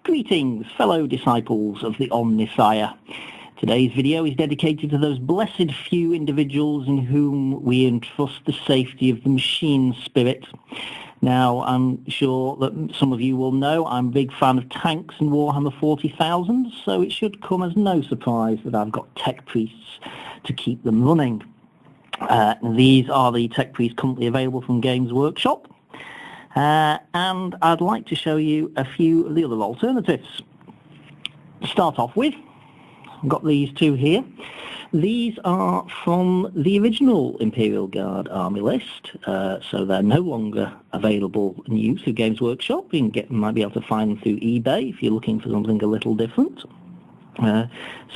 Greetings, fellow disciples of the Omnissiah. Today's video is dedicated to those blessed few individuals in whom we entrust the safety of the machine spirit. Now, I'm sure that some of you will know I'm a big fan of tanks and Warhammer 40,000, so it should come as no surprise that I've got tech priests to keep them running. These are the tech priests currently available from Games Workshop. And I'd like to show you a few of the other alternatives. To start off with, I've got these two here. These are from the original Imperial Guard Army list, so they're no longer available new through Games Workshop. You might be able to find them through eBay if you're looking for something a little different.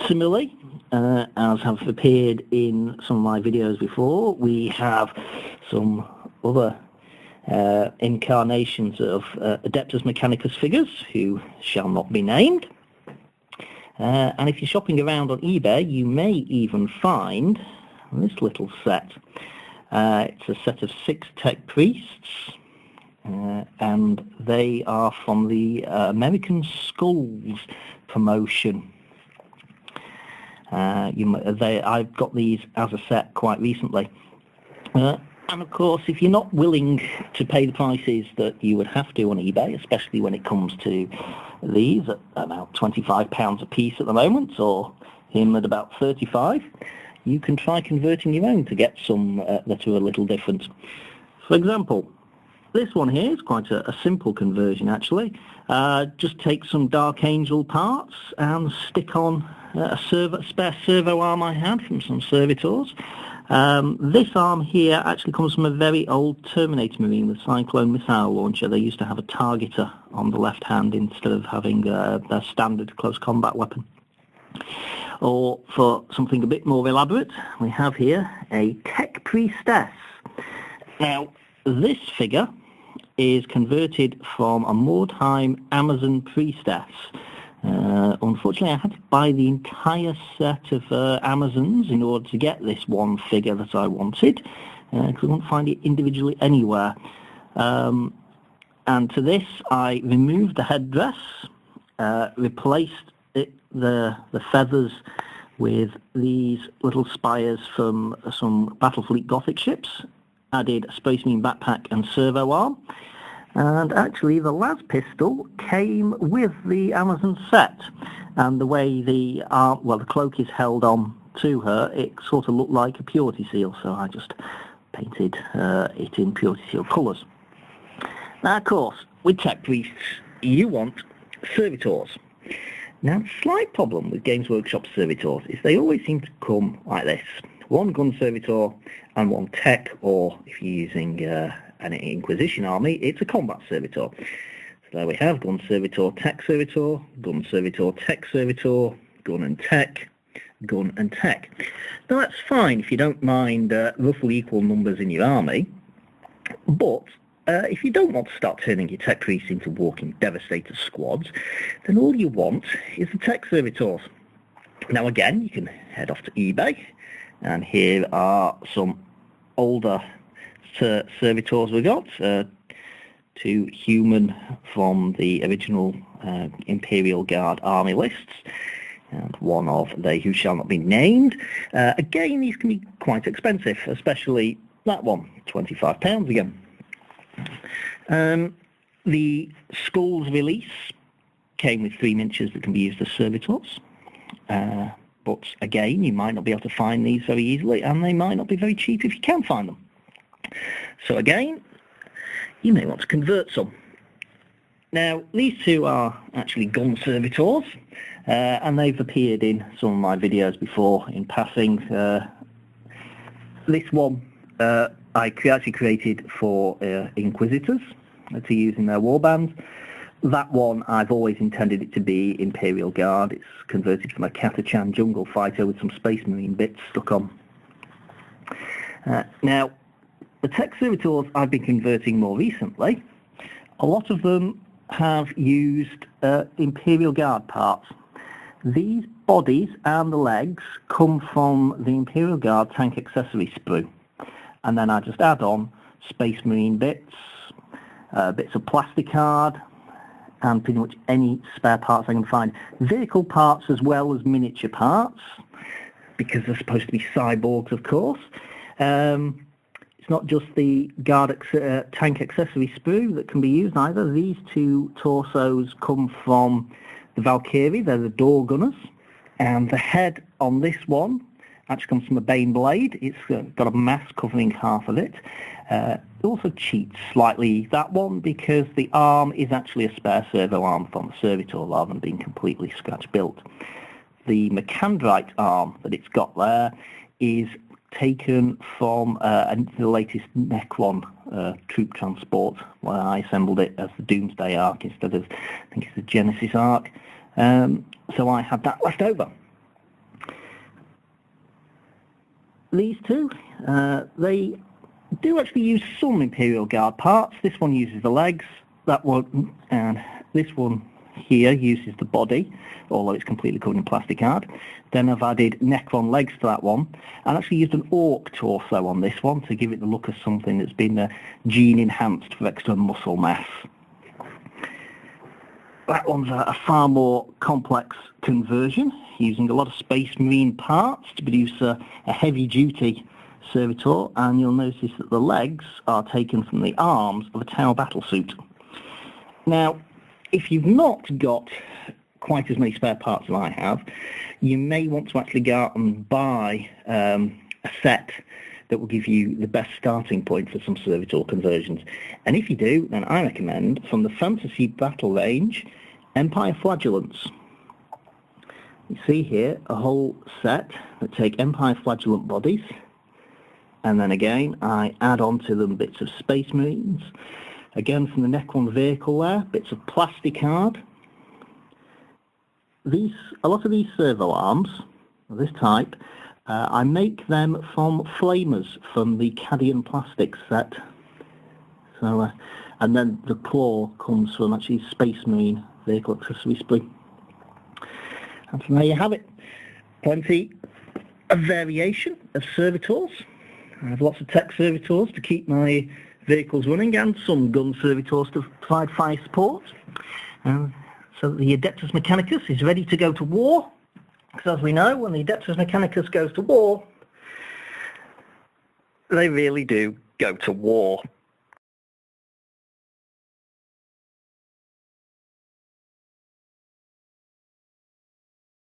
Similarly, as have appeared in some of my videos before, we have some other incarnations of Adeptus Mechanicus figures who shall not be named. And if you're shopping around on eBay, you may even find this little set. It's a set of 6 tech priests, and they are from the American Skulls promotion. I've got these as a set quite recently. And of course, if you're not willing to pay the prices that you would have to on eBay, especially when it comes to these at about £25 a piece at the moment, or him at about 35, you can try converting your own to get some that are a little different. For example, this one here is quite a simple conversion actually. Just take some Dark Angel parts and stick on a spare servo arm I had from some Servitors. This arm here actually comes from a very old Terminator Marine with Cyclone missile launcher. They used to have a targeter on the left hand instead of having their standard close combat weapon. Or for something a bit more elaborate, we have here a Tech Priestess. Now, this figure is converted from a Mordheim Amazon Priestess. Unfortunately, I had to buy the entire set of Amazons in order to get this one figure that I wanted, because I couldn't find it individually anywhere. And to this, I removed the headdress, replaced the feathers with these little spires from some Battlefleet Gothic ships, added a Space Marine backpack and servo arm. And actually the las pistol came with the Amazon set, and the way the cloak is held on to her, it sort of looked like a Purity Seal, so I just painted it in Purity Seal colours. Now of course, with tech priests, you want servitors. Now the slight problem with Games Workshop servitors is they always seem to come like this. One gun servitor and one tech, or if you're using an Inquisition army, it's a combat servitor. So there we have gun servitor, tech servitor, gun servitor, tech servitor, gun and tech, gun and tech. Now that's fine if you don't mind roughly equal numbers in your army, but if you don't want to start turning your tech priests into walking devastator squads, then all you want is the tech servitors. Now again, you can head off to eBay, and here are some older servitors we got. 2 human from the original Imperial Guard Army lists, and one of they who shall not be named. Again, these can be quite expensive, especially that one, £25 again. The Skulls release came with 3 miniatures that can be used as servitors. But again, you might not be able to find these very easily, and they might not be very cheap if you can find them. So again, you may want to convert some. Now, these two are actually gun servitors, and they've appeared in some of my videos before in passing. This one I actually created for Inquisitors to use in their warbands. That one, I've always intended it to be Imperial Guard. It's converted from a Catachan jungle fighter with some Space Marine bits stuck on. Now, the tech servitors I've been converting more recently, a lot of them have used Imperial Guard parts. These bodies and the legs come from the Imperial Guard tank accessory sprue, and then I just add on Space Marine bits, bits of plasticard, and pretty much any spare parts I can find. Vehicle parts as well as miniature parts, because they're supposed to be cyborgs, of course. It's not just the guard tank accessory sprue that can be used either. These two torsos come from the Valkyrie. They're the door gunners. And the head on this one actually comes from a Bane blade. It's got a mask covering half of it. It also cheats slightly, that one, because the arm is actually a spare servo arm from the Servitor rather than being completely scratch built. The Macandrite arm that it's got there is taken from the latest Necron troop transport, where I assembled it as the Doomsday Arc instead of, I think it's the Genesis Arc. So I had that left over. These two, they do actually use some Imperial Guard parts. This one uses the legs, that one, and this one here uses the body, although it's completely covered in plastic card. Then I've added Necron legs to that one, and actually used an Orc torso on this one to give it the look of something that's been gene enhanced for extra muscle mass. That one's a far more complex conversion, using a lot of Space Marine parts to produce a heavy-duty Servitor, and you'll notice that the legs are taken from the arms of a Tau battlesuit. Now, if you've not got quite as many spare parts as I have, you may want to actually go out and buy a set that will give you the best starting point for some Servitor conversions. And if you do, then I recommend, from the Fantasy Battle range, Empire Flagellants. You see here a whole set that take Empire Flagellant bodies, and then again I add on to them bits of Space Marines, again from the Necron vehicle there, bits of plastic card. A lot of these servo arms of this type, I make them from flamers from the Cadian Plastics set. So, and then the claw comes from actually Space Marine vehicle accessory sprue. And from there you have it. Plenty of variation of servitors. I have lots of tech servitors to keep my vehicles running, and some gun servitors to provide fire support. So the Adeptus Mechanicus is ready to go to war, because as we know, when the Adeptus Mechanicus goes to war, they really do go to war.